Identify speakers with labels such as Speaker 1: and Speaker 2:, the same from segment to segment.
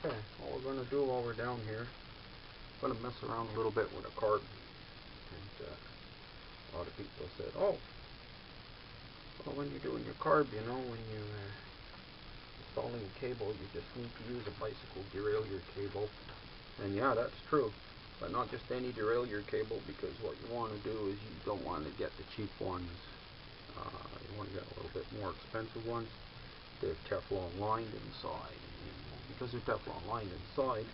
Speaker 1: Okay, all we're going to do while we're down here, I'm going to mess around a little bit with a carb. And a lot of people have said, oh, well, when you're doing your carb, you know, when you're installing a cable, you just need to use a bicycle derailleur cable. And yeah, that's true. But not just any derailleur cable, because what you want to do is you don't want to get the cheap ones. You want to get a little bit more expensive ones. They're Teflon lined inside. And because they're Teflon lined inside,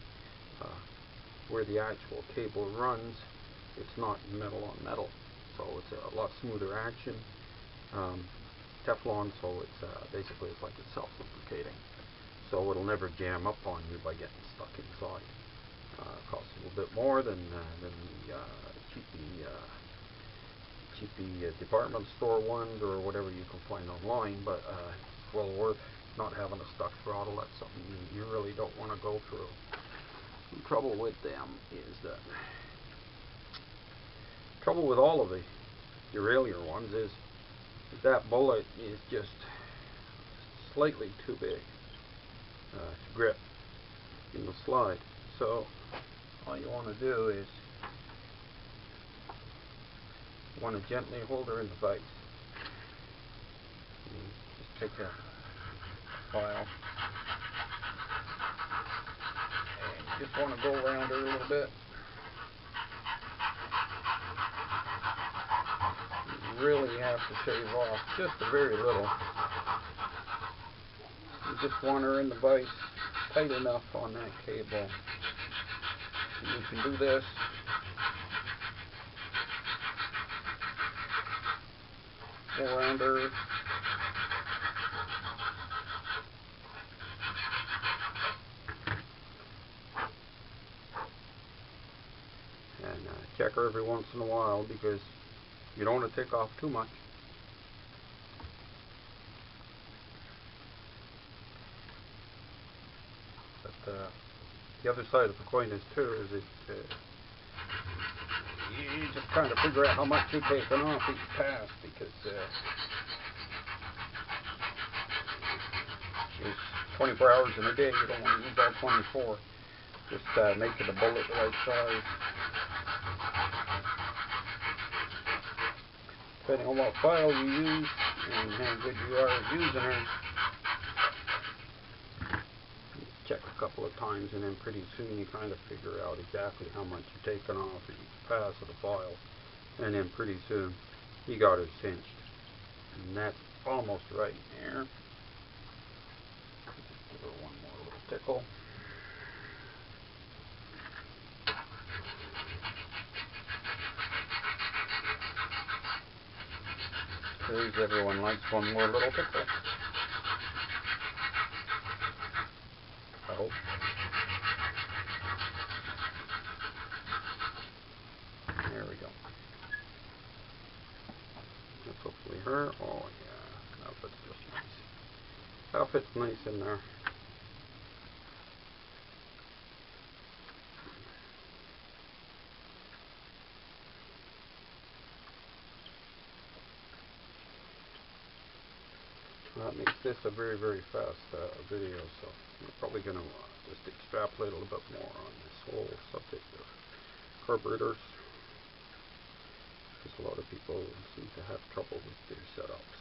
Speaker 1: where the actual cable runs, it's not metal on metal. So it's a lot smoother action. Teflon, so it's basically it's like it's self-lubricating. So it'll never jam up on you by getting stuck inside. It costs a little bit more than the cheapy department store ones or whatever you can find online, but it's well worth not having a stuck throttle. That's something you really don't want to go through. The trouble with them is that trouble with all of the derailleur ones is that bullet is just slightly too big to grip in the slide. So all you want to do is you want to gently hold her in the vise. Just take a file and you just want to go around her a little bit. You really have to shave off just a very little. You just want her in the vise tight enough on that cable. And you can do this go around her. And check her every once in a while, because you don't want to take off too much. But the other side of the coin is too, is it you just trying to figure out how much you're taking off each pass, because there's 24 hours in a day. You don't want to use all 24. Just making the bullet the right size. Depending on what file you use and how good you are at using her. Check a couple of times, and then pretty soon you kind of figure out exactly how much you're taking off each pass of the file. And then pretty soon you got her cinched. And that's almost right there. Just give her one more little tickle. Because everyone likes one more little tickle. I hope. There we go. That's hopefully her. Oh yeah, that fits just nice. That fits nice in there. That makes this a very, very fast video, so I'm probably going to just extrapolate a little bit more on this whole subject of carburetors, because a lot of people seem to have trouble with their setups,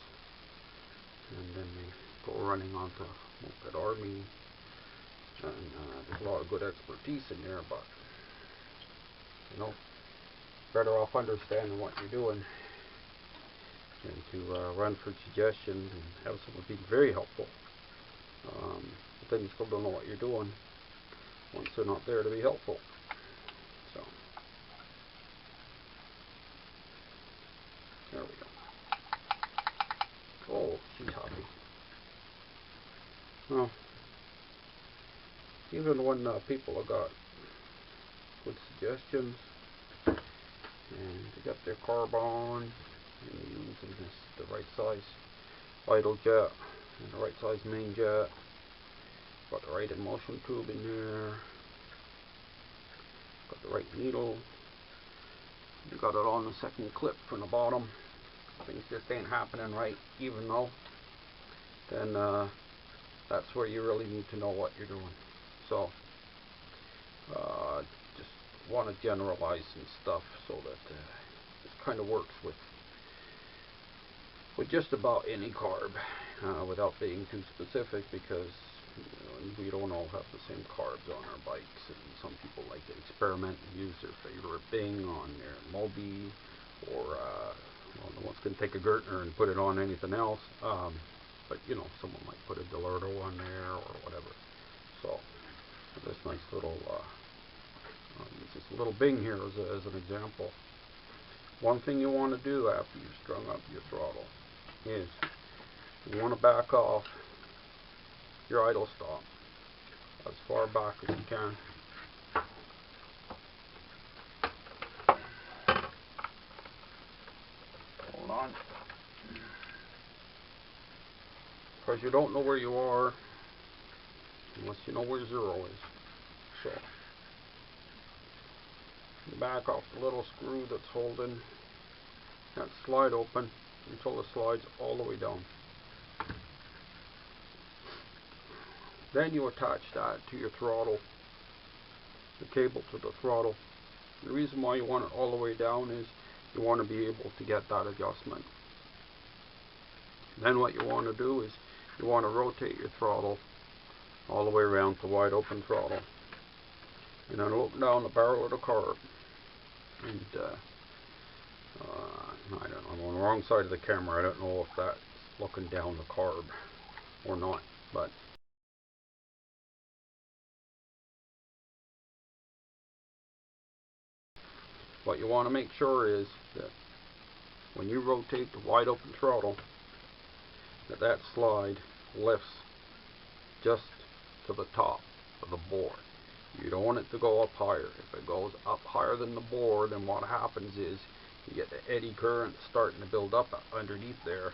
Speaker 1: and then they go running onto Moped Army, and there's a lot of good expertise in there, but you know, better off understanding what you're doing and to run for suggestions and have someone be very helpful. But then you still don't know what you're doing once they're not there to be helpful. So there we go. Oh, she's happy. Well, even when people have got good suggestions and they got their carb on, and using the right size idle jet and the right size main jet, got the right emulsion tube in there, got the right needle, you got it on the second clip from the bottom, things just ain't happening right, even though, then that's where you really need to know what you're doing.
Speaker 2: So just want to generalize some stuff so that this kind of works with just about any carb without being too specific, because we don't all have the same carbs on our bikes, and some people like to experiment and use their favorite thing on their Mobi, or well, no one's going to take a Gertner and put it on anything else, but you know, someone might put a Delerto on there or whatever. So this nice little this little Bing here as an example. One thing you want to do after you've strung up your throttle is you want to back off your idle stop as far back as you can. Hold on. Because you don't know where you are unless you know where zero is. So you back off the little screw that's holding that slide open until it slides all the way down. Then you attach that to your throttle, the cable to the throttle. The reason why you want it all the way down is you want to be able to get that adjustment. Then what you want to do is you want to rotate your throttle all the way around to wide open throttle, and then look down the barrel of the carb. And I don't know, I'm on the wrong side of the camera. I don't know if that's looking down the carb or not, but what you want to make sure is that when you rotate the wide open throttle, that slide lifts just to the top of the board. You don't want it to go up higher. If it goes up higher than the board, then what happens is you get the eddy current starting to build up underneath there,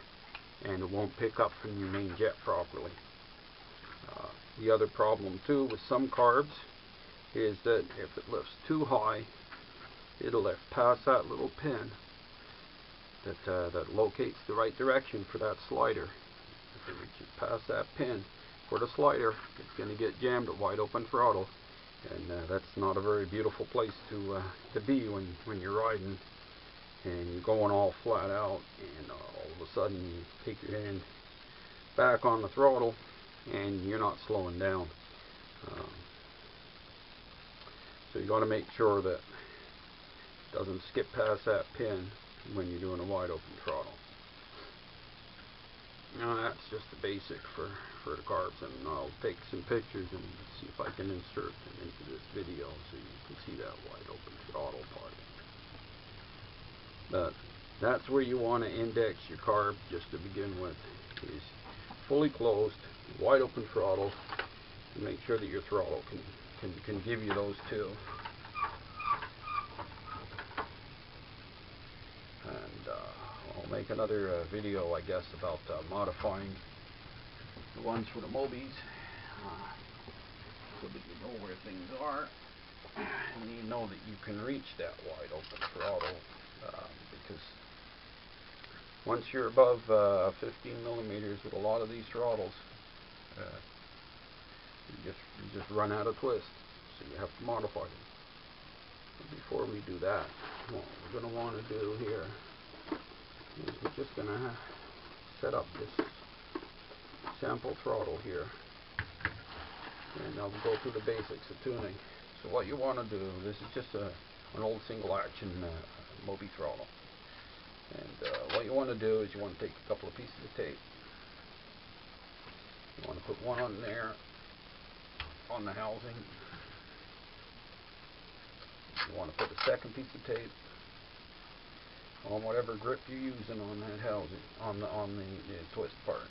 Speaker 2: and it won't pick up from your main jet properly. The other problem too with some carbs is that if it lifts too high, it'll lift past that little pin that locates the right direction for that slider. If it reaches past that pin for the slider, it's going to get jammed at wide open throttle, and that's not a very beautiful place to be when you're riding and you're going all flat out, and all of a sudden you take your hand back on the throttle and you're not slowing down. So you got to make sure that it doesn't skip past that pin when you're doing a wide open throttle. Now that's just the basic for the carbs, and I'll take some pictures and see if I can insert them into this video so you can see that wide open throttle part. But that's where you want to index your carb just to begin with, is fully closed, wide open throttle, and make sure that your throttle can give you those two. And I'll make another video, I guess, about modifying the ones for the Mobis, so that you know where things are, and you know that you can reach that wide open throttle, because once you're above 15 millimeters with a lot of these throttles, you just run out of twist, so you have to modify them. But before we do that, what we're going to want to do here is we're just going to set up this sample throttle here, and I'll go through the basics of tuning. So what you want to do, this is just an old single action Mobi throttle, and what you want to do is you want to take a couple of pieces of tape. You want to put one on there on the housing. You want to put a second piece of tape on whatever grip you're using on that housing, on the twist part.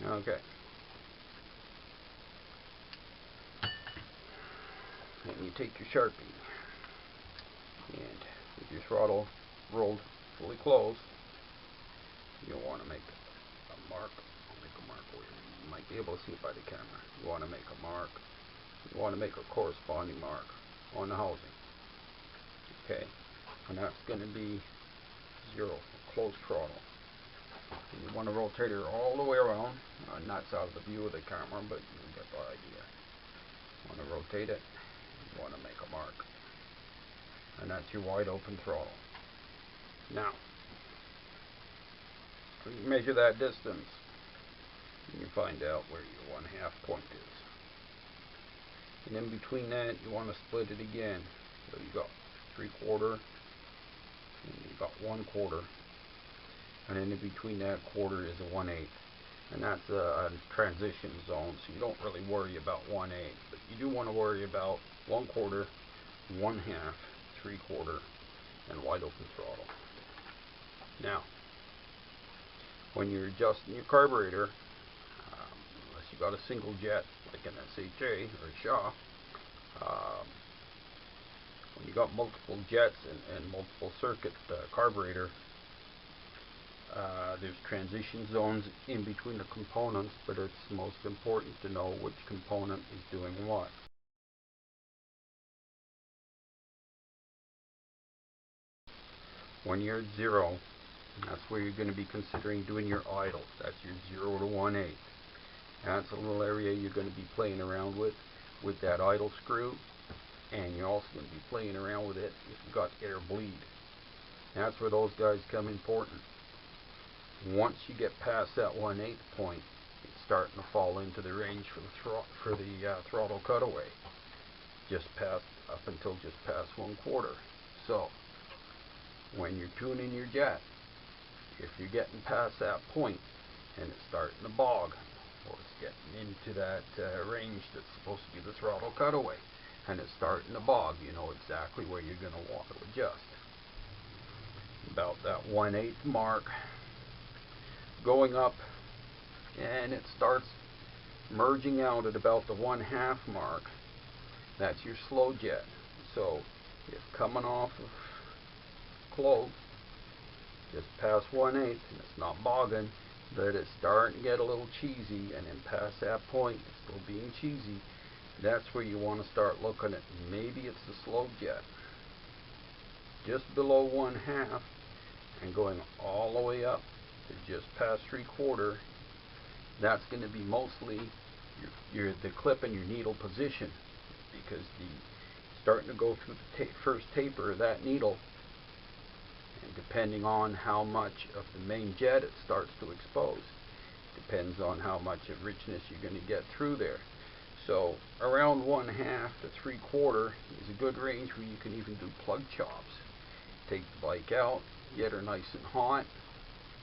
Speaker 2: Okay. And you take your Sharpie, and with your throttle rolled fully closed, you'll want to make a mark. I'll make a mark where you might be able to see it by the camera. You want to make a mark. You want to make a corresponding mark on the housing. Okay, and that's going to be 0, closed throttle. And you want to rotate her all the way around. And that's out of the view of the camera, but you get the idea. You want to rotate it. You want to make a mark. And that's your wide open throttle. Now, you measure that distance, and you find out where your 1/2 point is. And in between that, you want to split it again. So you got 3/4, and you got 1/4, and then in between that quarter is a 1/8, and that's a transition zone. So you don't really worry about 1/8, but you do want to worry about 1/4, 1/2, 3/4, and wide open throttle. Now, when you're adjusting your carburetor, unless you got a single jet like an SHA or a Shaw, when you got multiple jets and multiple circuit carburetor, there's transition zones in between the components, but it's most important to know which component is doing what. When you're at 0, that's where you're going to be considering doing your idle. That's your 0 to 1/8. That's a little area you're going to be playing around with that idle screw, and you're also going to be playing around with it if you've got air bleed. That's where those guys come important. Once you get past that 1/8 point, it's starting to fall into the range for the throttle cutaway, up until just past 1/4. So when you're tuning your jet, if you're getting past that point and it's starting to bog, or it's getting into that range that's supposed to be the throttle cutaway, and it's starting to bog, you know exactly where you're going to want to adjust. About that 1/8 mark, going up, and it starts merging out at about the 1/2 mark. That's your slow jet. So if coming off of close, just past 1/8, and it's not bogging, but it's starting to get a little cheesy, and then past that point, it's still being cheesy, that's where you want to start looking at. Maybe it's the slow jet. Just below 1/2, and going all the way up to just past 3/4, that's going to be mostly the clip and your needle position, because starting to go through the first taper of that needle, and depending on how much of the main jet it starts to expose, depends on how much of richness you're going to get through there. So around 1/2 to 3/4 is a good range where you can even do plug chops. Take the bike out, get her nice and hot,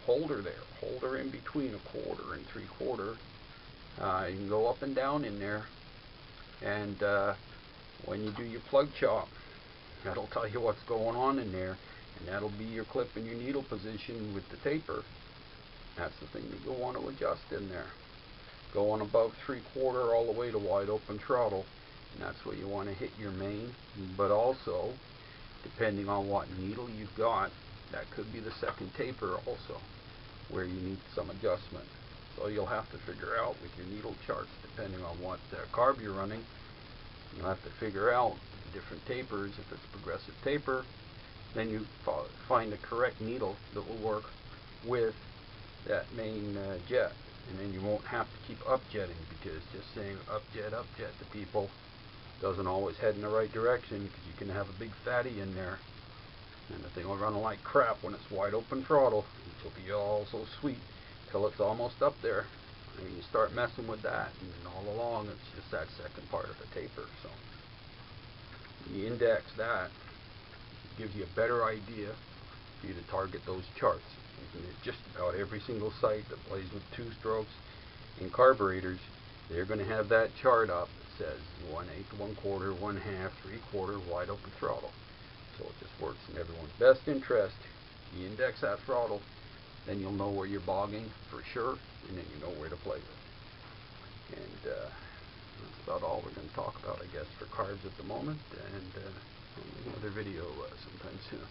Speaker 2: hold her there, hold her in between 1/4 and 3/4. You can go up and down in there, and when you do your plug chop, that'll tell you what's going on in there, and that'll be your clip and your needle position with the taper. That's the thing that you'll want to adjust in there. Going above 3/4 all the way to wide open throttle, and that's where you want to hit your main, but also depending on what needle you've got, that could be the second taper also, where you need some adjustment. So you'll have to figure out with your needle charts, depending on what carb you're running, you'll have to figure out different tapers. If it's progressive taper, then you find the correct needle that will work with that main jet, and then you won't have to keep upjetting, because just saying upjet to people doesn't always head in the right direction, because you can have a big fatty in there and the thing will run like crap when it's wide open throttle. It'll be all so sweet till it's almost up there, and you start messing with that, and all along it's just that second part of the taper. So you index that, it gives you a better idea for you to target those charts. And just about every single site that plays with 2 strokes in carburetors, they're going to have that chart up that says 1/8, 1/4, 1/2, 3/4 wide open throttle. So it just works in everyone's best interest. You index that throttle, then you'll know where you're bogging for sure, and then you know where to play with. And that's about all we're going to talk about, I guess, for carbs at the moment, and another video sometime soon.